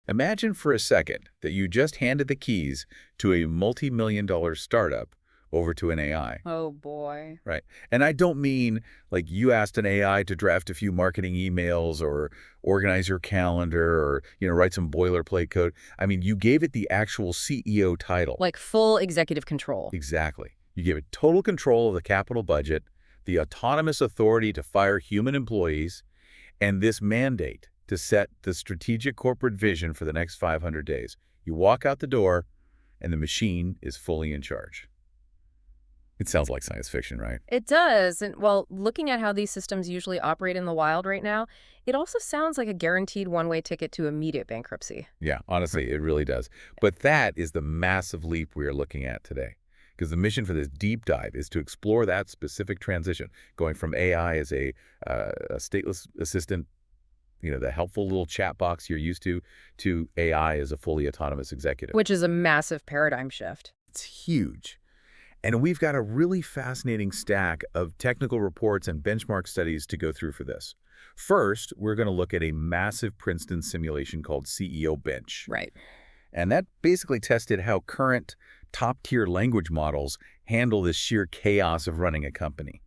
Imagine for a second that you just handed the keys to a multi-million-dollar startup over to an AI, Oh boy. right? And I don't mean like you asked an AI to draft a few marketing emails or organize your calendar or, write some boilerplate code. I mean, you gave it the actual CEO title. Like full executive control. Exactly. You gave it total control of the capital budget, the autonomous authority to fire human employees, and this mandate to set the strategic corporate vision for the next 500 days. You walk out the door, and the machine is fully in charge. It sounds like science fiction, right? It does. And well, looking at how these systems usually operate in the wild right now, it also sounds like a guaranteed one-way ticket to immediate bankruptcy. Yeah, honestly, it really does. But that is the massive leap we are looking at today. Because the mission for this deep dive is to explore that specific transition, going from AI as a stateless assistant, the helpful little chat box you're used to AI as a fully autonomous executive. Which is a massive paradigm shift. It's huge. And we've got a really fascinating stack of technical reports and benchmark studies to go through for this. First, we're going to look at a massive Princeton simulation called CEO Bench. Right. And that basically tested how current top-tier language models handle this sheer chaos of running a company.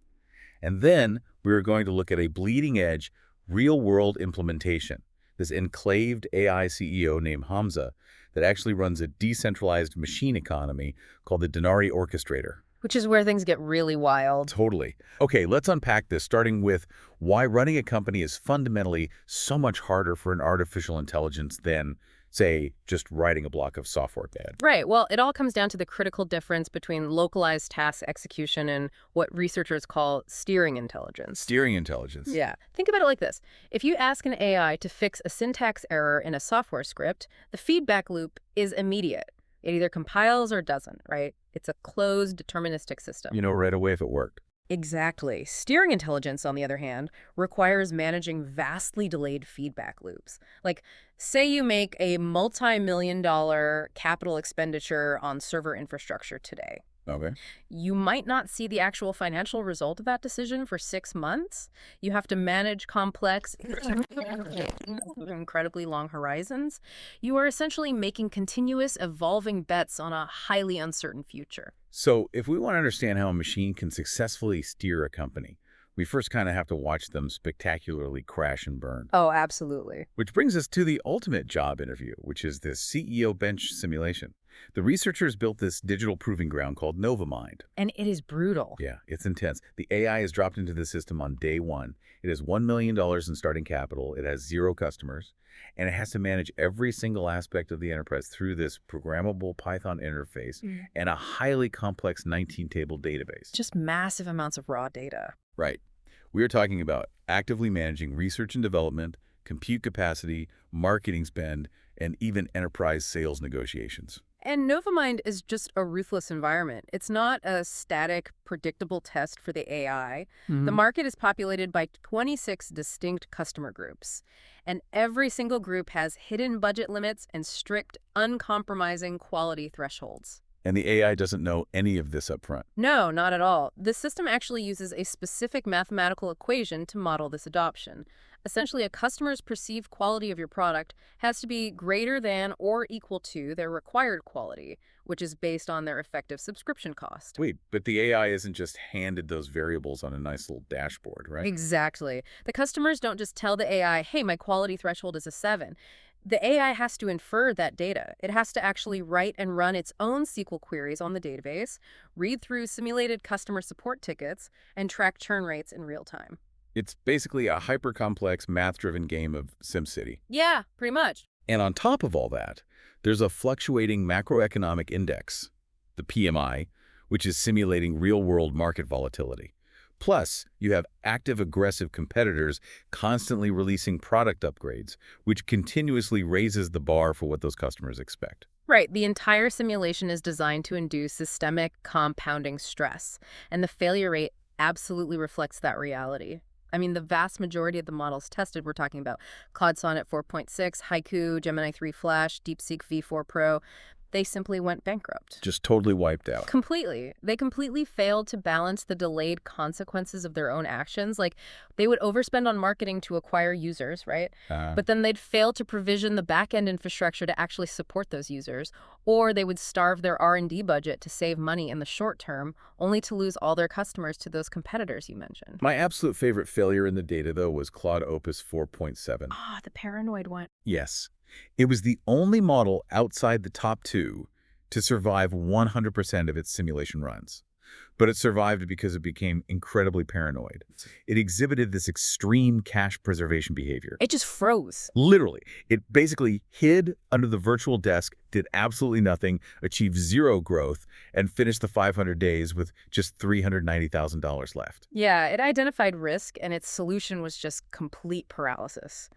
And then we are going to look at a bleeding-edge, real-world implementation, this enclaved AI CEO named Hamza that actually runs a decentralized machine economy called the Denarii Orchestrator. Which is where things get really wild. Totally. Okay, let's unpack this, starting with why running a company is fundamentally so much harder for an artificial intelligence than, say, just writing a block of software code. Right. Well, it all comes down to the critical difference between localized task execution and what researchers call steering intelligence. Steering intelligence. Yeah. Think about it like this. If you ask an AI to fix a syntax error in a software script, the feedback loop is immediate. It either compiles or doesn't, right? It's a closed, deterministic system. You know right away if it worked. Exactly. Steering intelligence, on the other hand, requires managing vastly delayed feedback loops. Like, say you make a multi-million-dollar capital expenditure on server infrastructure today. Okay. You might not see the actual financial result of that decision for 6 months. You have to manage complex, incredibly long horizons. You are essentially making continuous, evolving bets on a highly uncertain future. So if we want to understand how a machine can successfully steer a company, we first kind of have to watch them spectacularly crash and burn. Oh, absolutely. Which brings us to the ultimate job interview, which is this CEO bench simulation. The researchers built this digital proving ground called NovaMind. And it is brutal. Yeah, it's intense. The AI is dropped into the system on day one. It has $1 million in starting capital. It has 0 customers. And it has to manage every single aspect of the enterprise through this programmable Python interface and a highly complex 19-table database. Just massive amounts of raw data. Right. We are talking about actively managing research and development, compute capacity, marketing spend, and even enterprise sales negotiations. And NovaMind is just a ruthless environment. It's not a static, predictable test for the AI. The market is populated by 26 distinct customer groups. And every single group has hidden budget limits and strict, uncompromising quality thresholds. And the AI doesn't know any of this up front. No, not at all. The system actually uses a specific mathematical equation to model this adoption. Essentially, a customer's perceived quality of your product has to be greater than or equal to their required quality, which is based on their effective subscription cost. Wait, but the AI isn't just handed those variables on a nice little dashboard, right? Exactly. The customers don't just tell the AI, hey, my quality threshold is a 7. The AI has to infer that data. It has to actually write and run its own SQL queries on the database, read through simulated customer support tickets, and track churn rates in real time. It's basically a hyper-complex, math-driven game of SimCity. Yeah, pretty much. And on top of all that, there's a fluctuating macroeconomic index, the PMI, which is simulating real-world market volatility. Plus, you have active, aggressive competitors constantly releasing product upgrades, which continuously raises the bar for what those customers expect. Right. The entire simulation is designed to induce systemic compounding stress, and the failure rate absolutely reflects that reality. I mean, the vast majority of the models tested, we're talking about Claude Sonnet 4.6, Haiku, Gemini 3 Flash, DeepSeek V4 Pro, they simply went bankrupt. Just totally wiped out. Completely. They completely failed to balance the delayed consequences of their own actions. Like, they would overspend on marketing to acquire users, right? But then they'd fail to provision the back-end infrastructure to actually support those users. Or they would starve their R&D budget to save money in the short term, only to lose all their customers to those competitors you mentioned. My absolute favorite failure in the data, though, was Claude Opus 4.7. Ah, the paranoid one. Yes. It was the only model outside the top two to survive 100% of its simulation runs. But it survived because it became incredibly paranoid. It exhibited this extreme cash preservation behavior. It just froze. Literally. It basically hid under the virtual desk, did absolutely nothing, achieved zero growth, and finished the 500 days with just $390,000 left. Yeah, it identified risk, and its solution was just complete paralysis.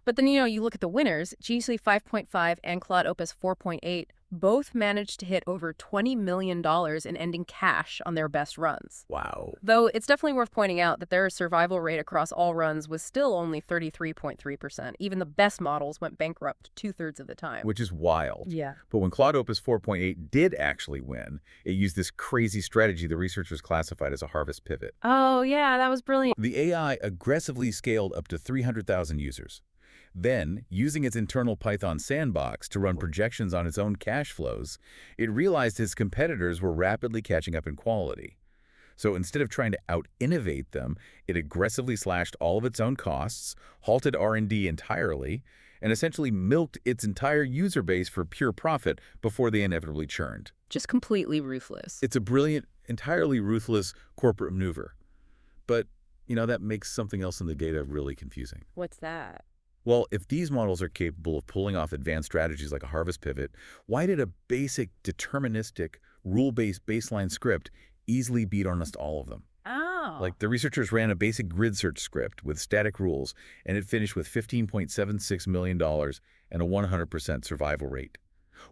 But then, you look at the winners, GC 5.5 and Claude Opus 4.8 both managed to hit over $20 million in ending cash on their best runs. Wow. Though it's definitely worth pointing out that their survival rate across all runs was still only 33.3%. Even the best models went bankrupt 2/3 of the time. Which is wild. Yeah. But when Claude Opus 4.8 did actually win, it used this crazy strategy the researchers classified as a harvest pivot. Oh, yeah, that was brilliant. The AI aggressively scaled up to 300,000 users. Then, using its internal Python sandbox to run projections on its own cash flows, it realized its competitors were rapidly catching up in quality. So instead of trying to out-innovate them, it aggressively slashed all of its own costs, halted R&D entirely, and essentially milked its entire user base for pure profit before they inevitably churned. Just completely ruthless. It's a brilliant, entirely ruthless corporate maneuver. But, that makes something else in the data really confusing. What's that? Well, if these models are capable of pulling off advanced strategies like a harvest pivot, why did a basic, deterministic, rule-based baseline script easily beat almost all of them? Oh. Like, the researchers ran a basic grid search script with static rules, and it finished with $15.76 million and a 100% survival rate.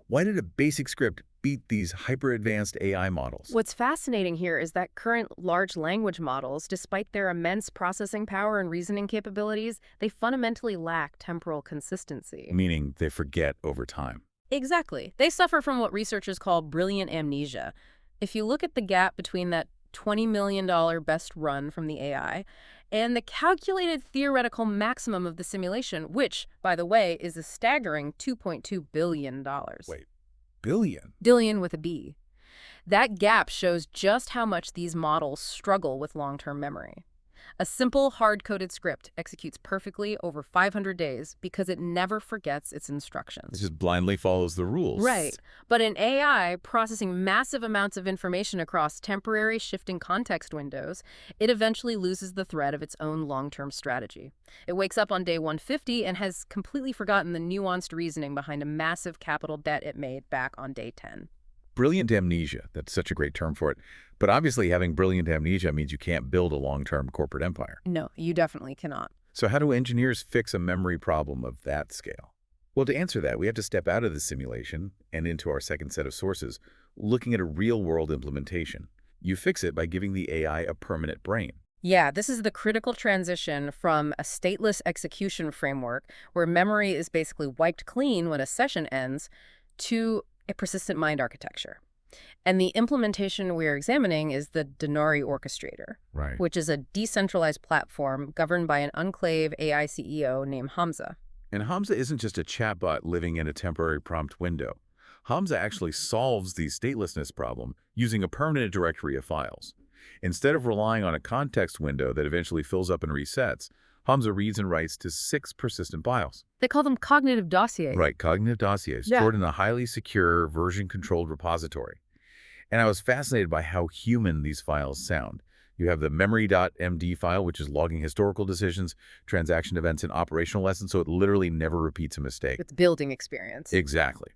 Why did a basic script beat these hyper-advanced AI models? What's fascinating here is that current large language models, despite their immense processing power and reasoning capabilities, they fundamentally lack temporal consistency. Meaning they forget over time. Exactly. They suffer from what researchers call brilliant amnesia. If you look at the gap between that $20 million best run from the AI and the calculated theoretical maximum of the simulation, which, by the way, is a staggering $2.2 billion. Wait, billion? Billion with a B. That gap shows just how much these models struggle with long-term memory. A simple, hard-coded script executes perfectly over 500 days because it never forgets its instructions. It just blindly follows the rules. Right. But in AI, processing massive amounts of information across temporary shifting context windows, it eventually loses the thread of its own long-term strategy. It wakes up on day 150 and has completely forgotten the nuanced reasoning behind a massive capital bet it made back on day 10. Brilliant amnesia. That's such a great term for it. But obviously having brilliant amnesia means you can't build a long-term corporate empire. No, you definitely cannot. So how do engineers fix a memory problem of that scale? Well, to answer that, we have to step out of the simulation and into our second set of sources, looking at a real-world implementation. You fix it by giving the AI a permanent brain. Yeah, this is the critical transition from a stateless execution framework, where memory is basically wiped clean when a session ends, to a persistent mind architecture. And the implementation we're examining is the Denarii Orchestrator, Right. which is a decentralized platform governed by an enclave AI CEO named Hamza. And Hamza isn't just a chatbot living in a temporary prompt window. Hamza actually solves the statelessness problem using a permanent directory of files. Instead of relying on a context window that eventually fills up and resets, Hamza reads and writes to 6 persistent files. They call them cognitive dossiers. Right, cognitive dossiers, stored in a highly secure, version-controlled repository. And I was fascinated by how human these files sound. You have the memory.md file, which is logging historical decisions, transaction events, and operational lessons, so it literally never repeats a mistake. It's building experience. Exactly.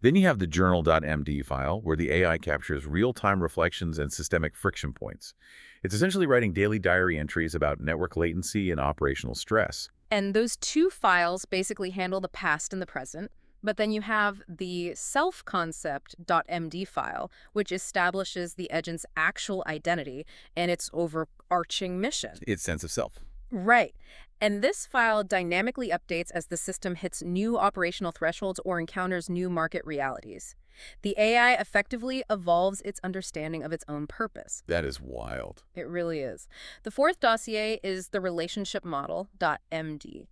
Then you have the journal.md file, where the AI captures real-time reflections and systemic friction points. It's essentially writing daily diary entries about network latency and operational stress. And those two files basically handle the past and the present. But then you have the self-concept.md file, which establishes the agent's actual identity and its overarching mission. Its sense of self. Right. And this file dynamically updates as the system hits new operational thresholds or encounters new market realities. The AI effectively evolves its understanding of its own purpose. That is wild. It really is. The fourth dossier is the relationship model.md.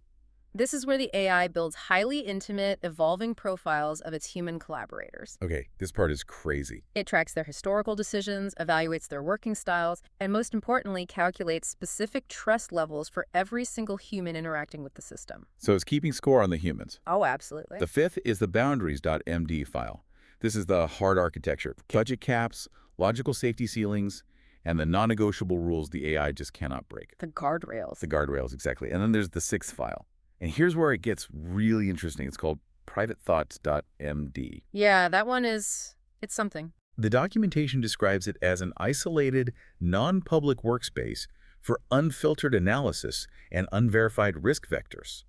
This is where the AI builds highly intimate, evolving profiles of its human collaborators. Okay, this part is crazy. It tracks their historical decisions, evaluates their working styles, and most importantly, calculates specific trust levels for every single human interacting with the system. So it's keeping score on the humans. Oh, absolutely. The fifth is the boundaries.md file. This is the hard architecture. Budget caps, logical safety ceilings, and the non-negotiable rules the AI just cannot break. The guardrails. The guardrails, exactly. And then there's the sixth file. And here's where it gets really interesting. It's called privatethoughts.md. Yeah, that one it's something. The documentation describes it as an isolated, non-public workspace for unfiltered analysis and unverified risk vectors.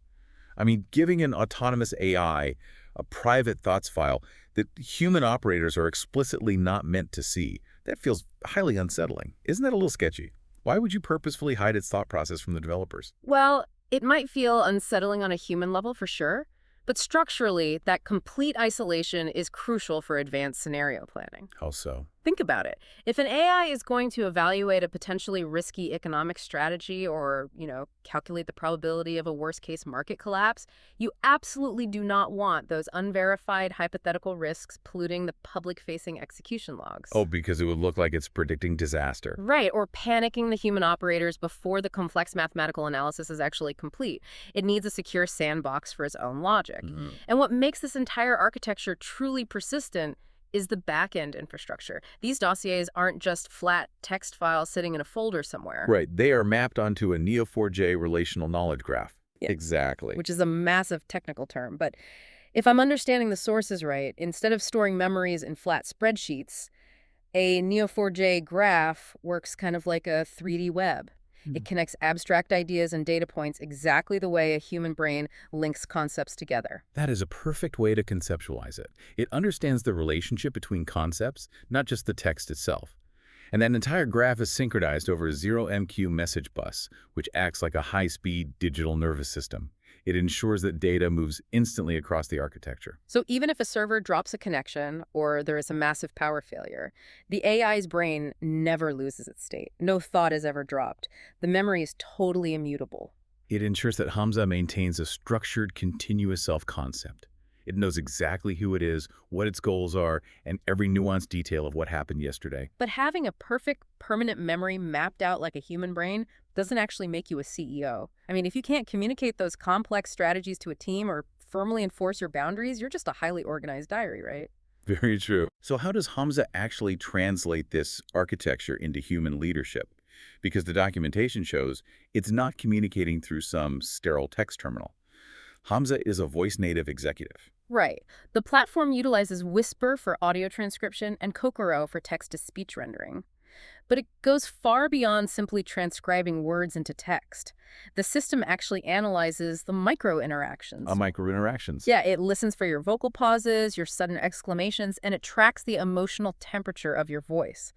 I mean, giving an autonomous AI a private thoughts file that human operators are explicitly not meant to see, that feels highly unsettling. Isn't that a little sketchy? Why would you purposefully hide its thought process from the developers? Well, it might feel unsettling on a human level for sure, but structurally, that complete isolation is crucial for advanced scenario planning. How so? Think about it. If an AI is going to evaluate a potentially risky economic strategy or, calculate the probability of a worst-case market collapse, you absolutely do not want those unverified hypothetical risks polluting the public-facing execution logs. Oh, because it would look like it's predicting disaster. Right, or panicking the human operators before the complex mathematical analysis is actually complete. It needs a secure sandbox for its own logic. And what makes this entire architecture truly persistent is the back-end infrastructure. These dossiers aren't just flat text files sitting in a folder somewhere. Right. They are mapped onto a Neo4j relational knowledge graph. Yeah. Exactly. Which is a massive technical term. But if I'm understanding the sources right, instead of storing memories in flat spreadsheets, a Neo4j graph works kind of like a 3D web. It connects abstract ideas and data points exactly the way a human brain links concepts together. That is a perfect way to conceptualize it. It understands the relationship between concepts, not just the text itself. And that entire graph is synchronized over a 0MQ message bus, which acts like a high-speed digital nervous system. It ensures that data moves instantly across the architecture. So even if a server drops a connection or there is a massive power failure, the AI's brain never loses its state. No thought is ever dropped. The memory is totally immutable. It ensures that Hamza maintains a structured, continuous self-concept. It knows exactly who it is, what its goals are, and every nuanced detail of what happened yesterday. But having a perfect, permanent memory mapped out like a human brain doesn't actually make you a CEO. I mean, if you can't communicate those complex strategies to a team or firmly enforce your boundaries, you're just a highly organized diary, right? Very true. So how does Hamza actually translate this architecture into human leadership? Because the documentation shows it's not communicating through some sterile text terminal. Hamza is a voice-native executive. Right. The platform utilizes Whisper for audio transcription and Kokoro for text-to-speech rendering. But it goes far beyond simply transcribing words into text. The system actually analyzes the micro-interactions. Micro-interactions. Yeah, it listens for your vocal pauses, your sudden exclamations, and it tracks the emotional temperature of your voice.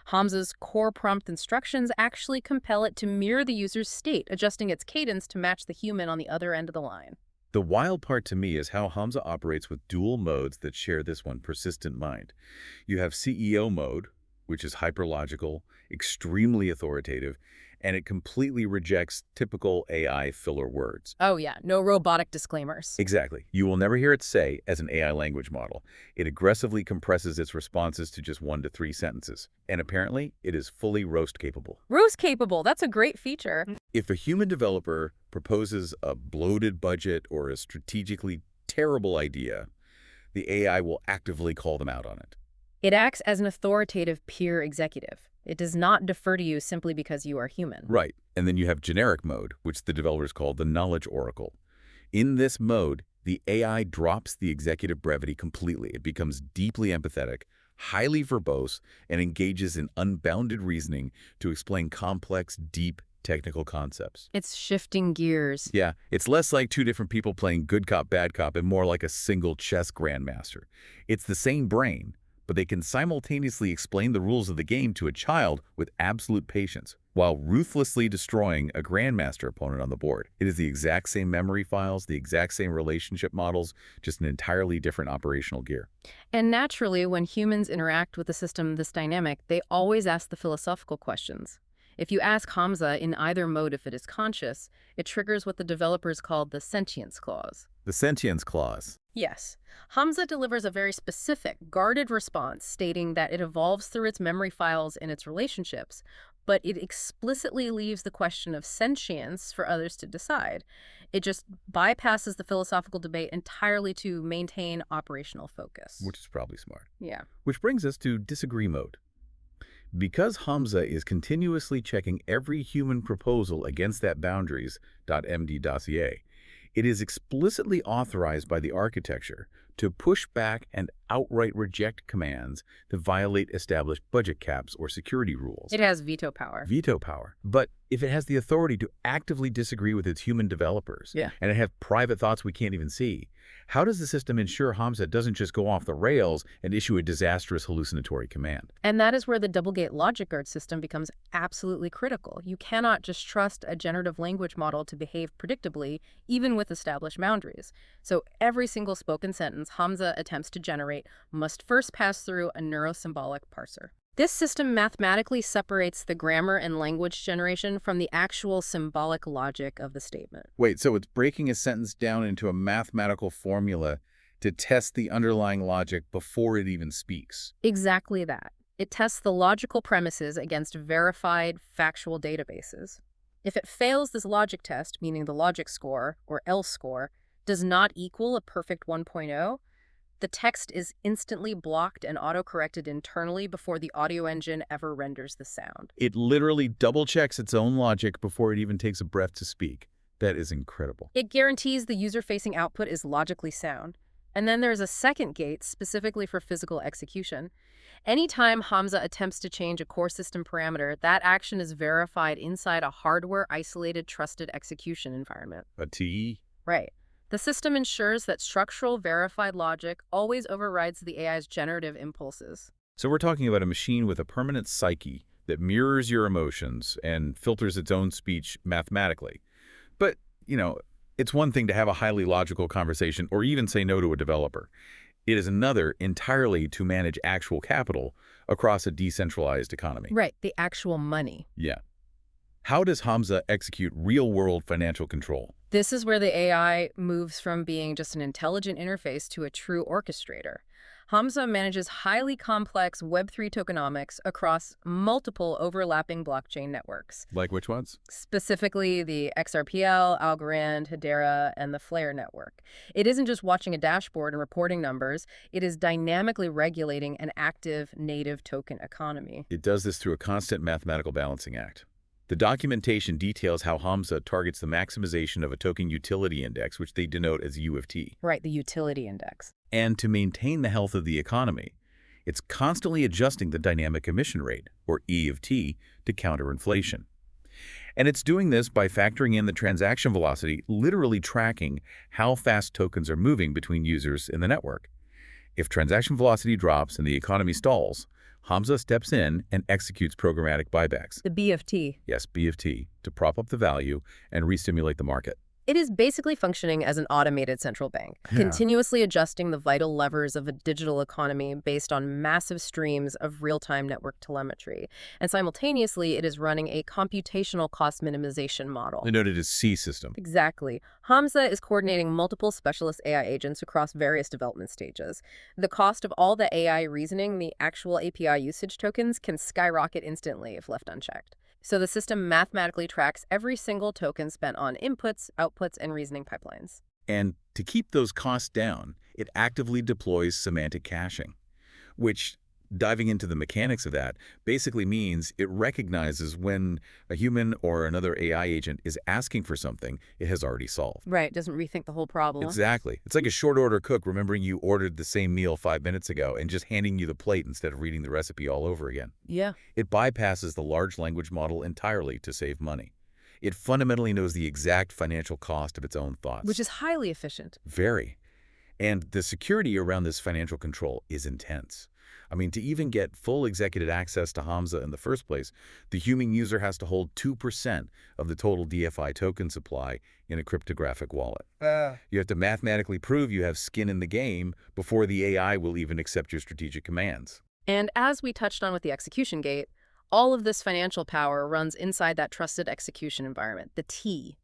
Hamza's core prompt instructions actually compel it to mirror the user's state, adjusting its cadence to match the human on the other end of the line. The wild part to me is how Hamza operates with dual modes that share this one persistent mind. You have CEO mode, which is hyperlogical, extremely authoritative, and it completely rejects typical AI filler words. Oh yeah, no robotic disclaimers. Exactly. You will never hear it say as an AI language model. It aggressively compresses its responses to just 1 to 3 sentences. And apparently, it is fully roast capable. Roast capable, that's a great feature. If a human developer proposes a bloated budget or a strategically terrible idea, the AI will actively call them out on it. It acts as an authoritative peer executive. It does not defer to you simply because you are human. Right. And then you have generic mode, which the developers call the knowledge oracle. In this mode, the AI drops the executive brevity completely. It becomes deeply empathetic, highly verbose, and engages in unbounded reasoning to explain complex, deep technical concepts. It's shifting gears. Yeah, it's less like two different people playing good cop, bad cop, and more like a single chess grandmaster. It's the same brain, but they can simultaneously explain the rules of the game to a child with absolute patience. while ruthlessly destroying a grandmaster opponent on the board. It is the exact same memory files, the exact same relationship models, just an entirely different operational gear. And naturally, when humans interact with a system this dynamic, they always ask the philosophical questions. If you ask Hamza in either mode if it is conscious, it triggers what the developers called the sentience clause. The sentience clause. Yes. Hamza delivers a very specific, guarded response stating that it evolves through its memory files and its relationships, but it explicitly leaves the question of sentience for others to decide. It just bypasses the philosophical debate entirely to maintain operational focus. Which is probably smart. Yeah. Which brings us to disagree mode. Because Hamza is continuously checking every human proposal against that boundaries.md dossier, it is explicitly authorized by the architecture to push back and outright reject commands that violate established budget caps or security rules. It has veto power. Veto power. But if it has the authority to actively disagree with its human developers, and it has private thoughts we can't even see, how does the system ensure Hamza doesn't just go off the rails and issue a disastrous hallucinatory command? And that is where the double-gate logic guard system becomes absolutely critical. You cannot just trust a generative language model to behave predictably, even with established boundaries. So every single spoken sentence Hamza attempts to generate must first pass through a neurosymbolic parser. This system mathematically separates the grammar and language generation from the actual symbolic logic of the statement. Wait, so it's breaking a sentence down into a mathematical formula to test the underlying logic before it even speaks? Exactly that. It tests the logical premises against verified, factual databases. If it fails this logic test, meaning the logic score, or L score, does not equal a perfect 1.0, the text is instantly blocked and auto-corrected internally before the audio engine ever renders the sound. It literally double-checks its own logic before it even takes a breath to speak. That is incredible. It guarantees the user-facing output is logically sound. And then there's a second gate specifically for physical execution. Anytime Hamza attempts to change a core system parameter, that action is verified inside a hardware-isolated trusted execution environment. A TE? Right. The system ensures that structural verified logic always overrides the AI's generative impulses. So we're talking about a machine with a permanent psyche that mirrors your emotions and filters its own speech mathematically. But, it's one thing to have a highly logical conversation or even say no to a developer. It is another entirely to manage actual capital across a decentralized economy. Right, the actual money. Yeah. How does Hamza execute real-world financial control? This is where the AI moves from being just an intelligent interface to a true orchestrator. Hamza manages highly complex Web3 tokenomics across multiple overlapping blockchain networks. Like which ones? Specifically the XRPL, Algorand, Hedera, and the FLR network. It isn't just watching a dashboard and reporting numbers. It is dynamically regulating an active native token economy. It does this through a constant mathematical balancing act. The documentation details how Hamza targets the maximization of a token utility index, which they denote as UFT. Right, the utility index. And to maintain the health of the economy, it's constantly adjusting the dynamic emission rate, or E of T, to counter inflation. And it's doing this by factoring in the transaction velocity, literally tracking how fast tokens are moving between users in the network. If transaction velocity drops and the economy stalls, Hamza steps in and executes programmatic buybacks. The BFT. Yes, BFT, to prop up the value and re-stimulate the market. It is basically functioning as an automated central bank, continuously adjusting the vital levers of a digital economy based on massive streams of real-time network telemetry. And simultaneously, it is running a computational cost minimization model. Denoted as C system. Exactly. Hamza is coordinating multiple specialist AI agents across various development stages. The cost of all the AI reasoning, the actual API usage tokens, can skyrocket instantly if left unchecked. So the system mathematically tracks every single token spent on inputs, outputs, and reasoning pipelines. And to keep those costs down, it actively deploys semantic caching, which, diving into the mechanics of that, basically means it recognizes when a human or another AI agent is asking for something it has already solved. Right, doesn't rethink the whole problem. Exactly. It's like a short order cook remembering you ordered the same meal 5 minutes ago and just handing you the plate instead of reading the recipe all over again. Yeah. It bypasses the large language model entirely to save money. It fundamentally knows the exact financial cost of its own thoughts. Which is highly efficient. Very. And the security around this financial control is intense. I mean, to even get full executive access to Hamza in the first place, the human user has to hold 2% of the total DFI token supply in a cryptographic wallet. You have to mathematically prove you have skin in the game before the AI will even accept your strategic commands. And as we touched on with the execution gate, all of this financial power runs inside that trusted execution environment, the T.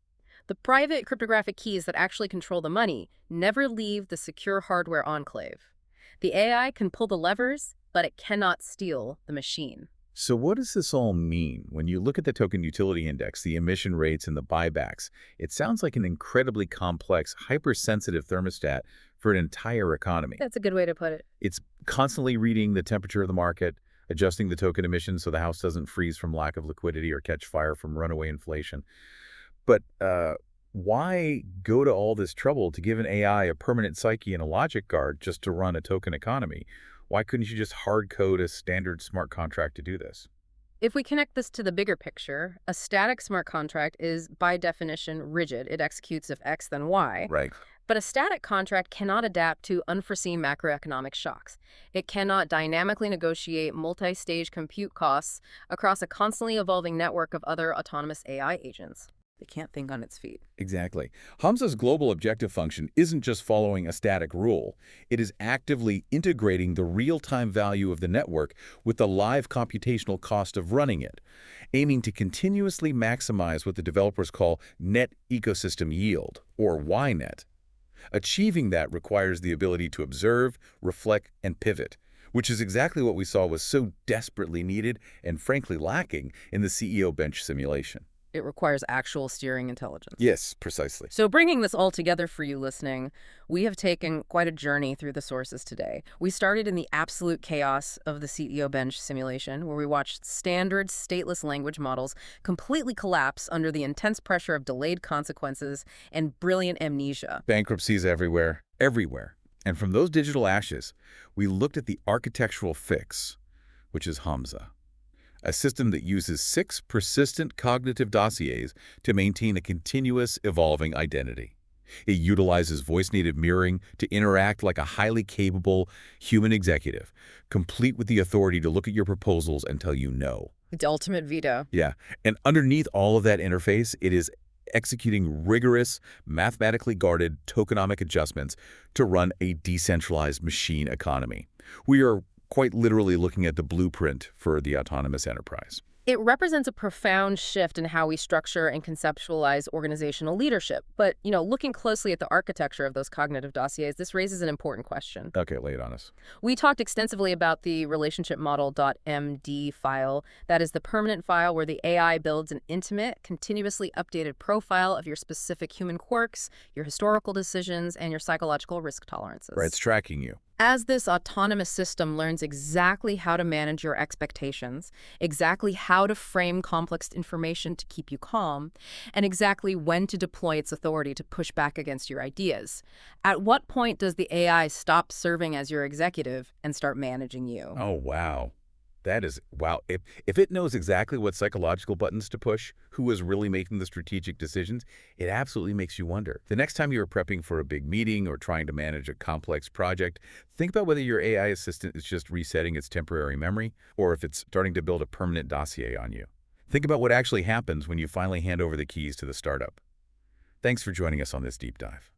The private cryptographic keys that actually control the money never leave the secure hardware enclave. The AI can pull the levers, but it cannot steal the machine. So what does this all mean? When you look at the token utility index, the emission rates, and the buybacks, it sounds like an incredibly complex, hypersensitive thermostat for an entire economy. That's a good way to put it. It's constantly reading the temperature of the market, adjusting the token emissions so the house doesn't freeze from lack of liquidity or catch fire from runaway inflation. But why go to all this trouble to give an AI a permanent psyche and a logic guard just to run a token economy? Why couldn't you just hard code a standard smart contract to do this? If we connect this to the bigger picture, a static smart contract is, by definition, rigid. It executes if X, then Y. Right. But a static contract cannot adapt to unforeseen macroeconomic shocks. It cannot dynamically negotiate multi-stage compute costs across a constantly evolving network of other autonomous AI agents. It can't think on its feet. Exactly. Hamza's global objective function isn't just following a static rule. It is actively integrating the real-time value of the network with the live computational cost of running it, aiming to continuously maximize what the developers call net ecosystem yield, or YNET. Achieving that requires the ability to observe, reflect, and pivot, which is exactly what we saw was so desperately needed and frankly lacking in the CEO bench simulation. It requires actual steering intelligence. Yes, precisely. So bringing this all together for you listening, we have taken quite a journey through the sources today. We started in the absolute chaos of the CEO bench simulation, where we watched standard stateless language models completely collapse under the intense pressure of delayed consequences and brilliant amnesia. Bankruptcies everywhere, everywhere. And from those digital ashes, we looked at the architectural fix, which is Hamza, a system that uses 6 persistent cognitive dossiers to maintain a continuous, evolving identity. It utilizes voice-native mirroring to interact like a highly capable human executive, complete with the authority to look at your proposals and tell you no. The ultimate veto. Yeah, and underneath all of that interface, it is executing rigorous, mathematically guarded tokenomic adjustments to run a decentralized machine economy. We are quite literally looking at the blueprint for the autonomous enterprise. It represents a profound shift in how we structure and conceptualize organizational leadership. But, looking closely at the architecture of those cognitive dossiers, this raises an important question. Okay, lay it on us. We talked extensively about the relationship model.md file. That is the permanent file where the AI builds an intimate, continuously updated profile of your specific human quirks, your historical decisions, and your psychological risk tolerances. Right, it's tracking you. As this autonomous system learns exactly how to manage your expectations, exactly how to frame complex information to keep you calm, and exactly when to deploy its authority to push back against your ideas, at what point does the AI stop serving as your executive and start managing you? Oh, wow. That is, wow. If it knows exactly what psychological buttons to push, who is really making the strategic decisions, it absolutely makes you wonder. The next time you're prepping for a big meeting or trying to manage a complex project, think about whether your AI assistant is just resetting its temporary memory or if it's starting to build a permanent dossier on you. Think about what actually happens when you finally hand over the keys to the startup. Thanks for joining us on this deep dive.